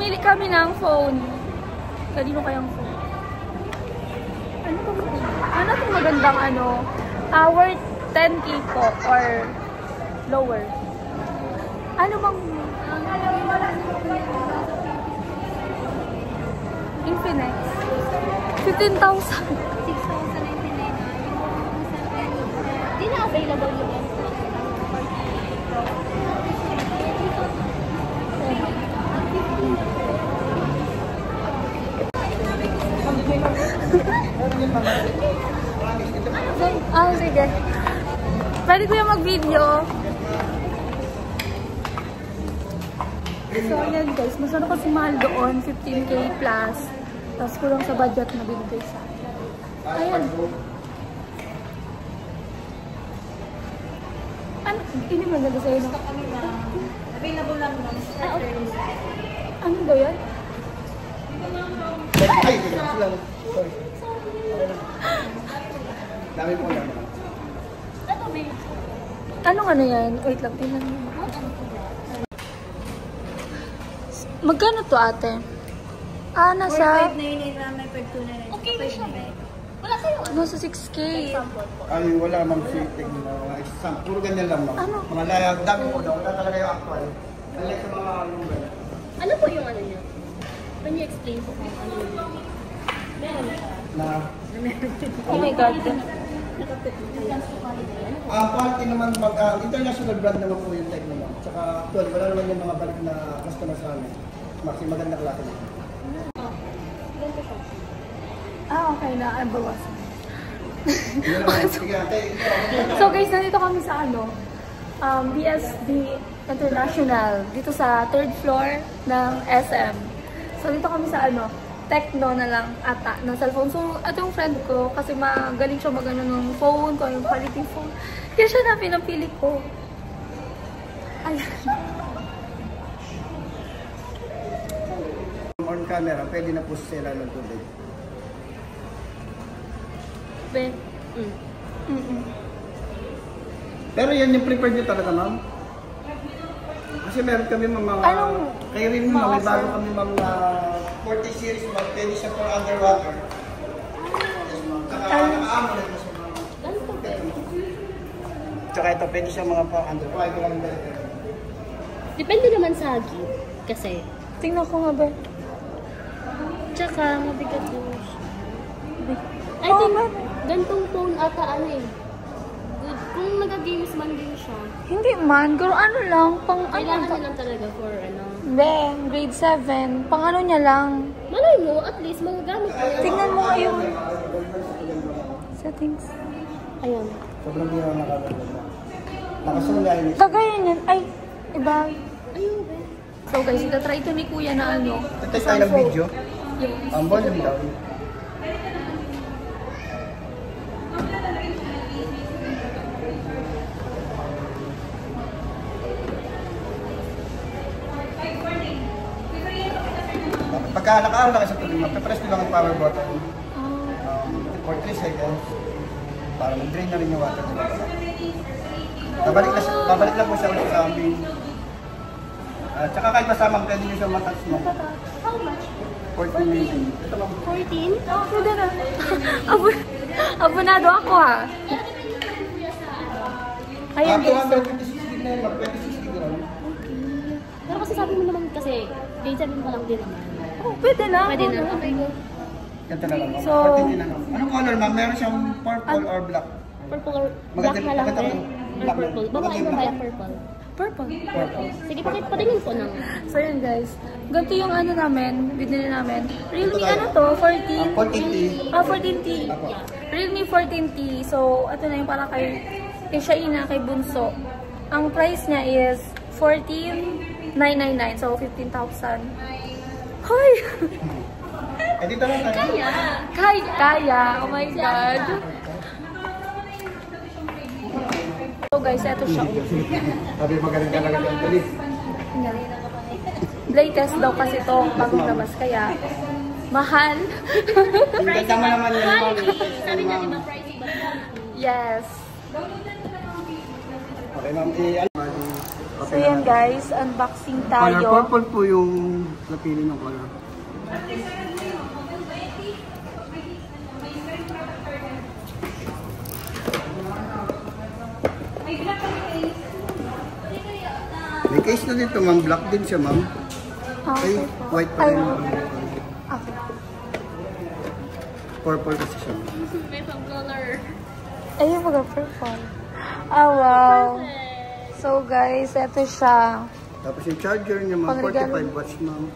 Pumili kami ng phone. Kanino kayang phone? Ano ba maganda? Ano itong magandang ano? Worth 10K po or lower. Ano bang Infinix? 15,000. 6,099. Di na available yung sige. Pwede ko yung mag-video. So, ayan guys. Masyado kasi mahal doon. 15K plus. Tapos kulang sa budget na binigay sa akin. Ayan. Ano? Hindi maganda sa'yo na. available lang naman. Okay. Ano ba yan? Ay, sorry. Dami po lang. Anong ano yan? Wait lang, tingnan mo. Magkano to ate? Nasa... 4,599 may per 299. Okay na siya, be. Wala sa'yo. Nasa 6K. Ay, wala mang fitting na example. Puro ganyan lang, ma'am. Ano? Mga layag, dami po daw. Wala talaga yung actual. Unlike sa mga number. Ano po yung ano niya? Can you explain po kung ano yun? Meron siya. Na? Oh my God. Quality naman, international brand naman po yung Tecno, ma'am. Tsaka, actual, wala naman yung mga balik na customer sa amin. Maxi, maganda klase na. Okay na. Ang bawas. Sige, ate. So guys, nandito kami sa ano? BSD International. Dito sa 3rd floor ng SM. So dito kami sa ano? Tecno na lang ata ng cellphone. So ito yung friend ko kasi magaling siya magano ng phone, kung yung quality phone. Kaya siya na pinapili ko. Ayan. On camera, pwede na po sila ng tubig. Pero yan yung preferred nyo talaga, ma'am? Kasi meron kami mga... Kayo rin ma'am, may bago kami mga 40 series, ma'am. Pwede siya for underwater. Tsaka naka-AMOLED na siya, ma'am. Tsaka ito, pwede siya mga for underwater. Depende naman sa gig. Kasi, Tingnan ko nga ba? tsaka mabigat naman siya. I think, gantong phone ata ano eh. Good. Kung nag-games man din siya. Hindi man. Pero ano lang. Pang Kailangan ano? niya lang talaga for ano. Hindi. Grade 7. Pang ano niya lang. Malay mo, at least magagamit mo yan. Tingnan mo ngayon. Settings. Ayun. Sobrang hindi naman nakaganda. Nakasulay. Kagaya niyan. Ay, iba. Ayun ba? So guys, itatry ito ni Kuya na ano. Ito tayo ng video. Yes. Ang volume daw. Pagka naka-arm na kasi ito, magpe-press nyo lang ang power button. For 3 seconds. Para mag-drain na rin yung water. Babalik lang po siya ulit sa aming. Tsaka kahit masamang, pwede nyo siya matouch mo. How much? 14 maybe. Ito lang. 14? Oh, pwede na. Abonado ako ha. Ayan guys. 256 gig na yun, 26 gig ron. Pero kasi sabi mo naman kasi, grade 7 pa lang din naman. Oh, pwede na. Pwede na. Okay, go. Ganito na lang. So, 14 din na lang. Anong color ma'am? Meron siyang purple or black? Purple or black na lang Maganda- din. Or purple. Babae mo ba yung purple? Purple. Purple. Sige, patingin po ng. So yun guys. Ganito yung ano namin, binili namin. Realme ano to? 14? 14T. 14T. Ako. Realme 14T. So, ito na yung para kay Shaina, kay Bunso. Ang price niya is 14,999. So, 15,000. Hoy! Eh, dito lang tayo. Kaya! Oh my God! So guys, ito siya. Sabi magaling talaga yung tulis. Latest daw kasi to bagong labas. Kaya, mahal. Ganda mo naman yun, ma'am. Sabi na diba pricey ba? Yes. Okay, ma'am. So yan guys, unboxing Color tayo. purple po yung napili ng color. May case na dito, ma'am. Black din siya, ma'am. Ay, white pa rin. Okay. Purple kasi siya. May pang-color. Ayun, mag-purple. Oh, wow. So guys, ito siya. Tapos yung charger niya, ma'am. 45 watts, ma'am.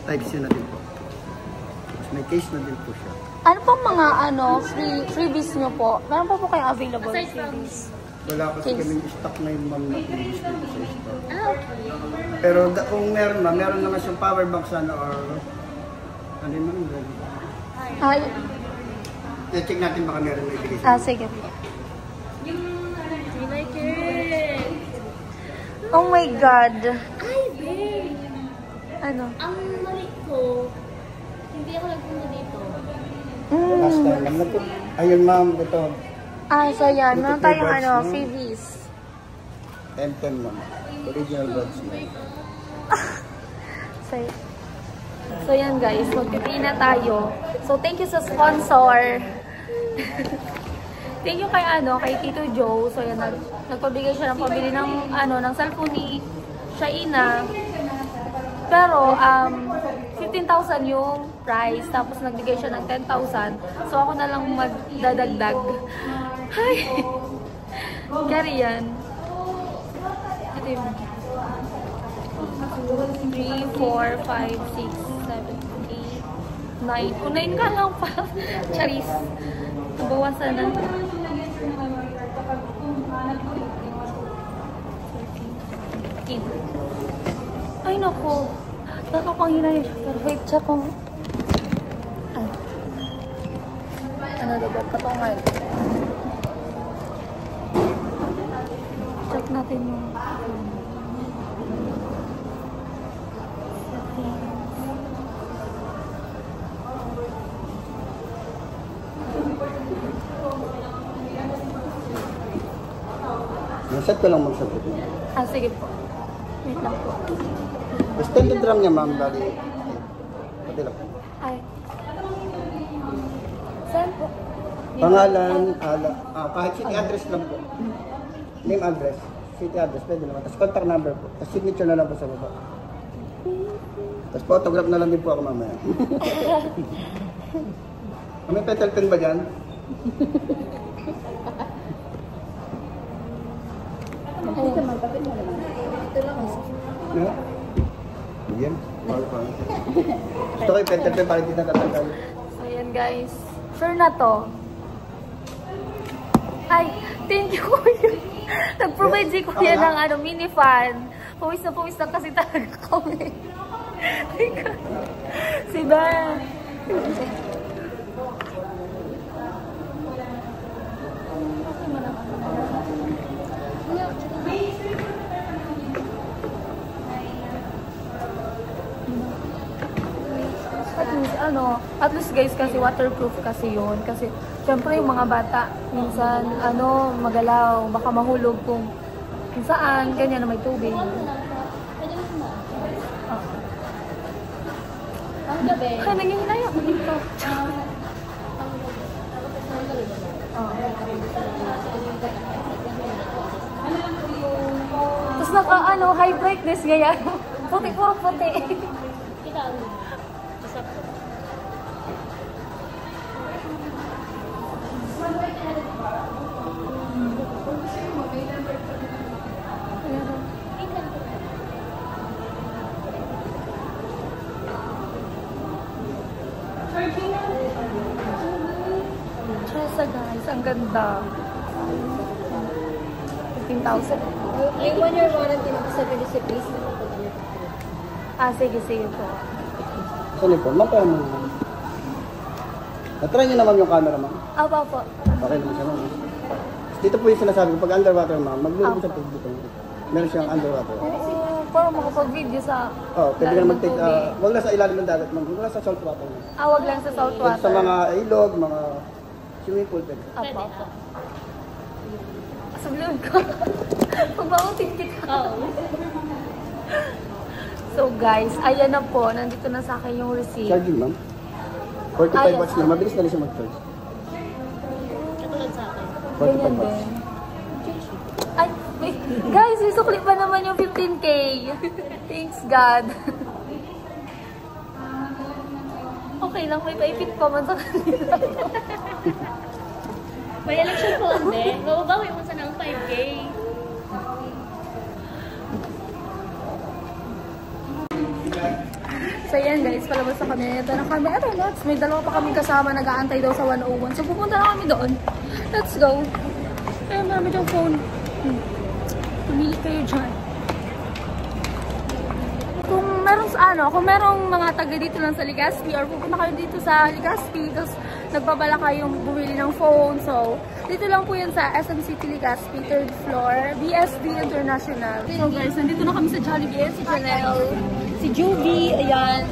Type-C na din po. Tapos may case na din po siya. Ano pong mga freebies nyo po? Meron pa po kayong available Aside from freebies? Wala kasi kami stock na yung ma'am na freebies dito sa store. Okay. Pero kung meron, ma'am, meron naman siyang power bank sana or ano yun, ma'am? Ay, I-check natin baka meron may bigay sa sige po. I like it. Oh my God. Ay, babe. Ano? Ang mali ko, hindi ako nagpunta dito. last time. Ayun, ma'am, ito. So yan. Meron tayong Buds, no? freebies. M10, ma'am. Original buds. So yan guys, magpipili na tayo. So thank you sa sponsor. Thank you kay Tito Joe. So yan, nagpabigay siya ng pabili ng ng cellphone ni Shaina. Pero 15,000 yung price, tapos nagbigay siya ng 10,000. So ako na lang magdadagdag. Hi. Carry yan. Ito yung 3, 4, 5, 6, 7, 8, 9. Unayin ka lang pa. Charis. Bawasan na. 13. Ay, naku. Nakapanghinay. Pero wait, check kung... Ay. Ano dapat? Katungan. Check natin yung... Set ko lang magsagot. Sige po. Wait lang po. Extended RAM niya, ma'am. Bali. Pati lang. Ay. Saan po? Pangalan, kahit city address lang po. Name address. City address, pwede naman. Tapos contact number po. Tapos signature na lang po sa baba. Tapos photograph na lang din po ako mamaya. May petal pen ba dyan? Dito naman, kapit mo naman. Ito lang. Yeah. Yan. Gusto ko yung petal pen para hindi natatanggal. So yan guys. Sure na to. Ay, thank you kuya. Nag-provide si kuya ng mini fan. Pawis na kasi talaga kami. Si Ben. At least guys, kasi waterproof kasi yun. Kasi syempre yung mga bata minsan magalaw, baka mahulog kung saan, ganyan na may tubig. Ang gabi. Ay, nangyayari ako dito. Tapos naka high brightness ganyan. Puti, puro puti. Kita ano? Sakto. Tresa guys, ang ganda. 15,000. Yung 1-year warranty na sa Philippines. Sige po. Saan ito? Mapaya mo naman. Natry niyo naman yung camera, ma'am. Opo. Okay naman siya, ma'am. Dito po yung sinasabi ko, pag underwater, ma'am, maglulog sa tubig dito. Meron siyang underwater. Oo, para makapag-video sa... Pwede ka na mag-take, wag na sa ilalim ng dagat, ma'am. Wag na sa salt water. Wag lang sa salt water. Sa mga ilog, mga swimming pool, pwede. Opo. Sabihin ko. Pagbabutin kita. Oo. So guys, ayan na po. Nandito na sa akin yung receipt. Charging, ma'am. 45 watts lang. Mabilis na rin siya mag-charge. Katulad sa akin. 45 watts. Ay, wait. Guys, isukli pa naman yung 15K. Thanks God. Okay lang, may paipit pa man sa kanila. May election po, hindi. Mababawi mo sa ng 5K. So yan guys, palabas na kami. Ito na kami. Ito na, may dalawa pa kaming kasama nag-aantay daw sa 101. So pupunta na kami doon. Let's go. Kaya marami diyang phone. Pumili kayo dyan. Kung merong mga taga dito lang sa Legazpi or pupunta kayo dito sa Legazpi, tapos nagbabala kayong bumili ng phone. So, dito lang po yan sa SM City Legazpi, 3rd floor, BSB International. So guys, nandito na kami sa Jollibee. Si Janelle, si Juby, ayan.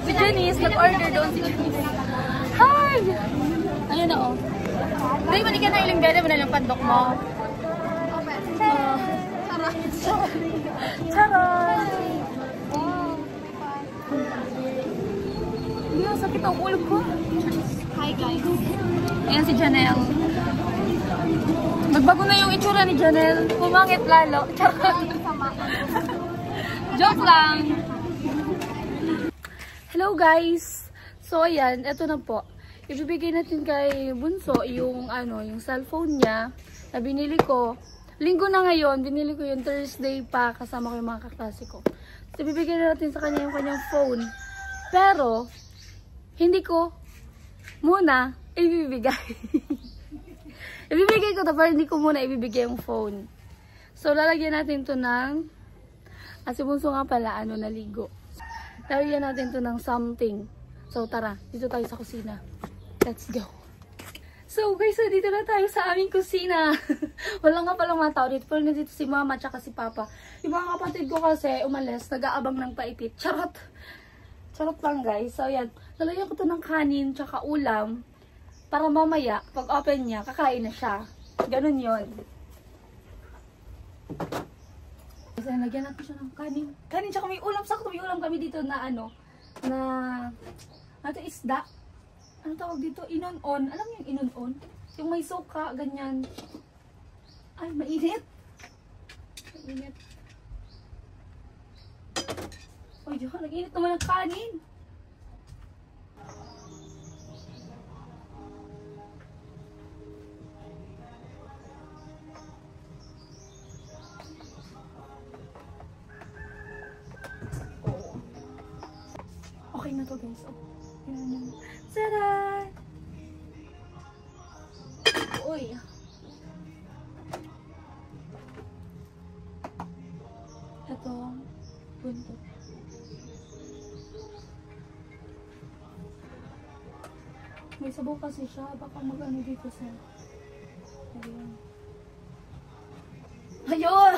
Si Janice, nag-order doon si Janice. Hi! Ayun na oh. Dahil mali ka na ilang gana mo na lang pandok mo. Charot! Hindi, sakit ang ulo ko. Hi guys. Ayan si Janelle. Nagbago na yung itsura ni Janelle. Pumangit lalo. Joke lang. Hello guys. So ayan, eto na po. Ibibigay natin kay Bunso yung yung cellphone niya na binili ko. Linggo na ngayon, binili ko yung Thursday pa kasama ko yung mga kaklase ko. So ibibigay natin sa kanya yung kanyang phone. Pero hindi ko muna ibibigay. Ibibigay ko to, pero hindi ko muna ibibigay yung phone. So, lalagyan natin to ng, si Bunso nga pala, naligo. Lalagyan natin to ng something. So, tara, dito tayo sa kusina. Let's go. So, guys, dito na tayo sa aming kusina. Wala nga palang mga tao dito. Pero nandito si mama at si papa. Yung mga kapatid ko kasi umalis, nag-aabang ng paipit. Charot! Charot lang guys. So yan, lalagyan ko to ng kanin tsaka ulam para mamaya, pag open niya, kakain na siya. Ganun yun. So yan, lagyan natin siya ng kanin. Kanin tsaka may ulam. Sakto may ulam kami dito na natin isda. Ano tawag dito? Inon-on. Alam niyo yung inon-on? Yung may suka, ganyan. Ay, mainit. Mainit. Ay, Diyo, nag-init naman ang kanin. Okay na to guys. Oh, yan. Tada! Uy. Ito, buntot. May sabaw kasi siya. Baka mag-ano dito sa... Ayun. Ayun!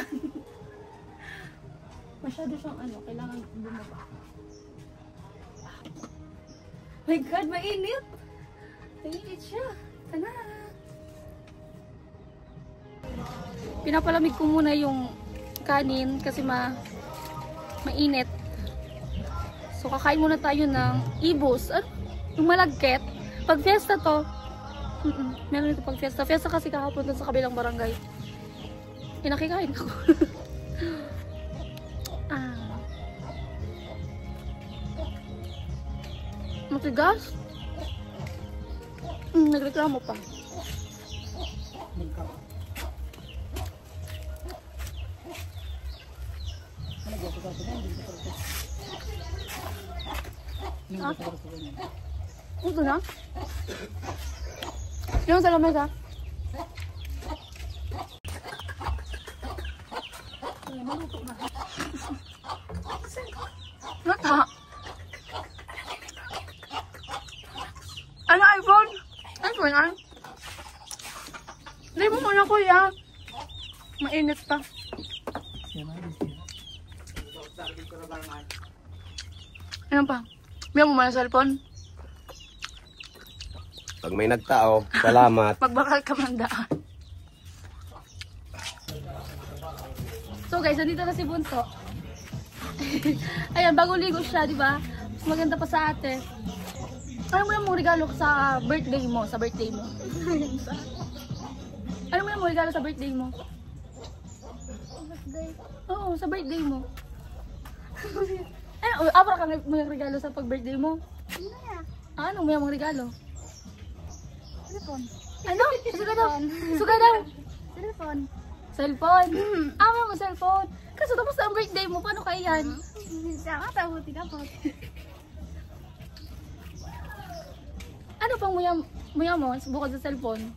Masyado siyang kailangan bumaba. My God, mainit! Mainit siya. Tana! Pinapalamig ko muna yung kanin kasi mainit. So, kakain muna tayo ng ibos. Yung malagkit. Pag fiesta to, meron ito pag fiesta. Fiesta kasi kahapon dun sa kabilang barangay. Nakikain ako. Matigas? Nagreklamo pa. Ito na? Yung sa lamesa? Nata? Ano iPhone? iPhone ah? Hindi mo muna kuya. Mainit pa. Ano pa? May mo muna cellphone? Pag may nagtao, salamat. Pagbakal ka man daan. So guys, nandito na si Bunso. Ayan, bagong ligo siya, di ba? Mas maganda pa sa ate. Ano mo yung regalo sa birthday mo? Sa birthday mo? Ano mo yung regalo sa birthday mo? Birthday. Oo, sa birthday mo. Ano, abra ka mo yung regalo sa pag-birthday mo? Ano na? Ano mo yung regalo? Cellphone. Ano? Suga daw. Suga daw. Cellphone. Cellphone. Ama mo cellphone. Kasi tapos na ang birthday mo, paano kaya yan? Sama, tabuti ka po. Ano pang muya mo bukod sa cellphone?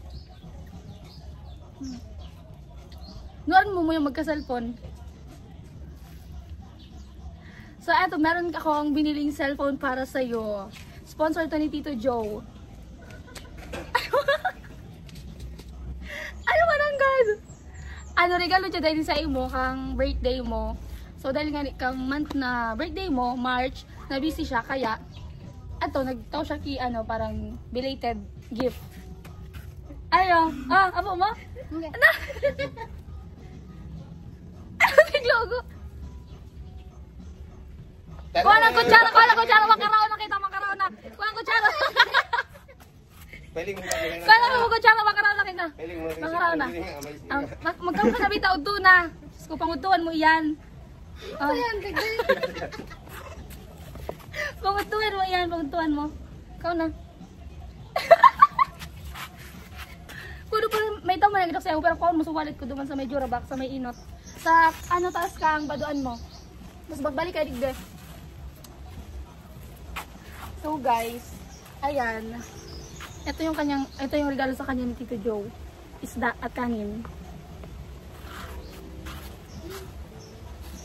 Nuwaran mo yung magka-cellphone. So eto, meron akong biniling cellphone para sa'yo. Sponsor to ni Tito Joe. Ano ba nang guys? Ano regalo siya dahil sa imo kang birthday mo. So dahil nga kang month na birthday mo, March, na busy siya kaya ato nagtaw siya ki ano parang belated gift. Ayo, apo mo? Okay. Ano? Naglogo. Kuha ng kutsara, makaraon na kita, makaraon na. Kuha ng kutsara. Pwedeng mo na. Kuha ng kutsara, makaraon na kita. Pwedeng mo na. Makaraon na. Magkaroon ka na bitaw doon na. Kung pangutuan mo yan. Ayan, tigay. Pangutuan mo yan, pangutuan mo. Ikaw na. Kuno pa may tao man nagdok sa'yo, pero kung mo suwalit ko duman sa may Jurabac, sa may Inot. Sa ano taas ka ang baduan mo. Mas magbalik ka digde. So guys, ayan. Ito yung regalo sa kanya ni Tito Joe. Isda at kanin.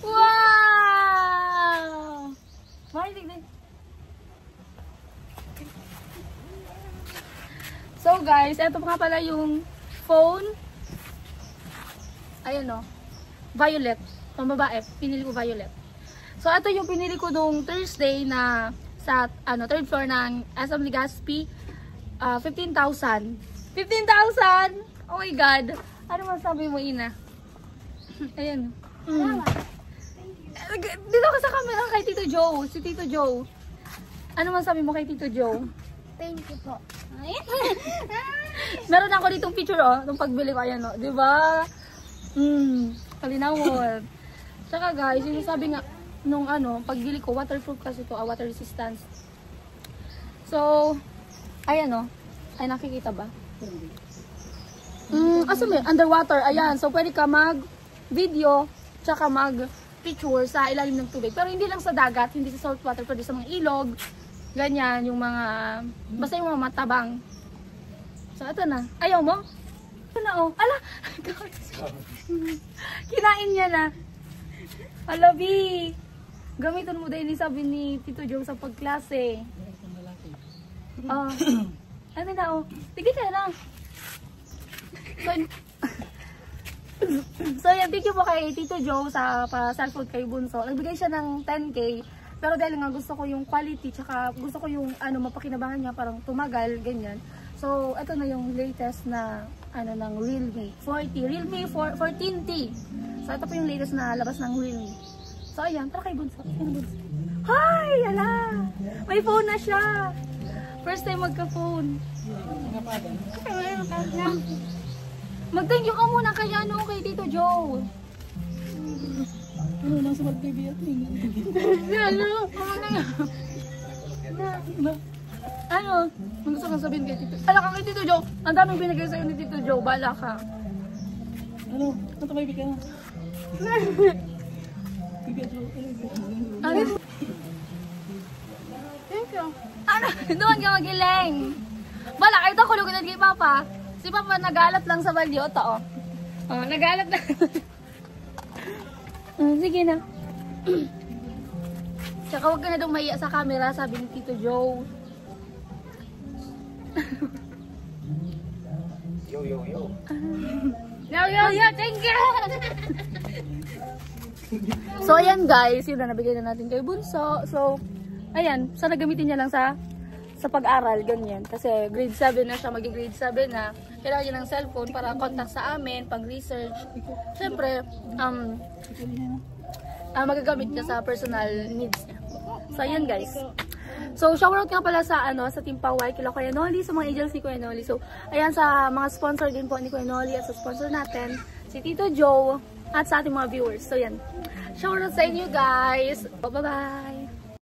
Wow! Mahilig din. So guys, ito nga pala yung phone. Ayan o. Violet. Pambabae. Pinili ko violet. So ito yung pinili ko nung Thursday na sa third floor ng SM Legazpi. 15,000. 15,000! Oh my God! Ano masabi mo, Ina? Ayan. Dito ka sa camera kay Tito Joe. Si Tito Joe. Ano masabi mo kay Tito Joe? Thank you po. Meron ako ditong picture nung pagbili ko. Ayan di ba? Kalinawon. Tsaka guys, yung sabi nga nung pagbili ko, waterproof kasi to, water resistance. So, ayan ay nakikita ba? May underwater, ayan. So, pwede ka mag-video, tsaka mag-picture sa ilalim ng tubig. Pero hindi lang sa dagat, hindi sa salt water, pwede sa mga ilog, ganyan, yung mga, basta yung mga matabang. So, ito na. Ayaw mo? Ito na, Ala! Kinain niya na. Ala, B! Gamitin mo dahil sabi ni Tito Joe sa pagklase. Ano na, Tigil ka na. So, yan, thank you po kay Tito Joe sa pa-cellphone kay Bunso. Nagbigay siya ng 10K. Pero dahil nga gusto ko yung quality, tsaka gusto ko yung mapakinabangan niya, parang tumagal, ganyan. So, ito na yung latest na ng Realme 40, Realme 14T. So, ito po yung latest na labas ng Realme. So, ayan, tara kay Bunso. Hi! Ala! May phone na siya! First time magka-phone. Mag-thank you ka muna kay Tito Joe. Ano lang sa mag-baby at Ang gusto kang sabihin kay Tito? Bala ka kay Tito Joe. Ang daming binigay sa'yo ni Tito Joe. Bala ka. Baby ka na. Thank you. Doon ka magiling. Bala, ito kulugan kay Papa. Si Papa nag-aalap lang sa balyota, nag-aalap lang. Sige na. Tsaka huwag ka na daw maiya sa camera, sabi ni Tito Joe. Yo. Yo, thank you! So, ayan guys, yun na nabigay na natin kay Bunso. So, ayan, sana gamitin niya lang sa sa pag-aral, ganyan. Kasi grade 7 na siya, mag-grade 7 na. Kailangan niya ng cellphone para contact sa amin, pag-research. Siyempre, magagamit niya sa personal needs niya. So, ayan guys. So, shoutout nga pala sa sa Team Paway, kila Kuya Noli, sa mga agents ni Kuya Noli. So, ayan sa mga sponsor din po ni Kuya Noli at sa sponsor natin, si Tito Joe, at sa ating mga viewers. So, yan. Shoutout sa inyo guys. Bye-bye!